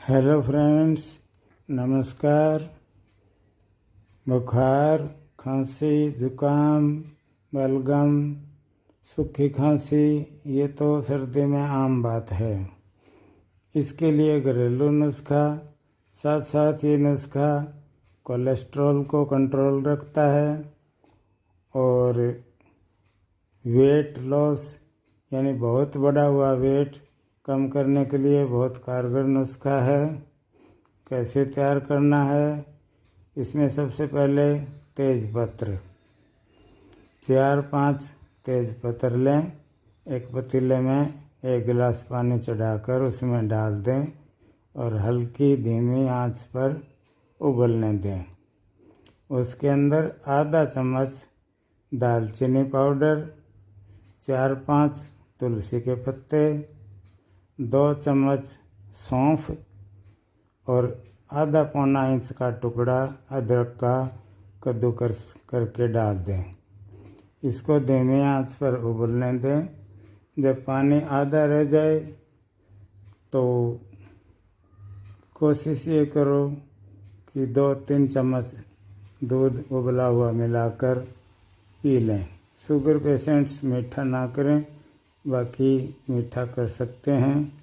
Hello friends, नमस्कार। बुखार, खांसी, जुकाम, बलगम, सूखी खांसी ये तो सर्दी में आम बात है। इसके लिए घरेलू नुस्खा, साथ साथ ये नुस्खा कोलेस्ट्रॉल को कंट्रोल रखता है और वेट लॉस यानी बहुत बढ़ा हुआ वेट कम करने के लिए बहुत कारगर नुस्खा है। कैसे तैयार करना है? इसमें सबसे पहले तेज पत्र 4-5 तेज पत्र लें। एक पतीले में 1 गिलास पानी चढ़ाकर उसमें डाल दें और हल्की धीमी आंच पर उबलने दें। उसके अंदर आधा चम्मच दालचीनी पाउडर, 4-5 तुलसी के पत्ते, 2 चम्मच सौंफ और आधा पौना इंच का टुकड़ा अदरक का कद्दूकस करके डाल दें। इसको धीमी आंच पर उबलने दें। जब पानी आधा रह जाए तो कोशिश ये करो कि 2-3 चम्मच दूध उबला हुआ मिलाकर पी लें। शुगर पेशेंट्स मीठा ना करें, बाकी मीठा कर सकते हैं।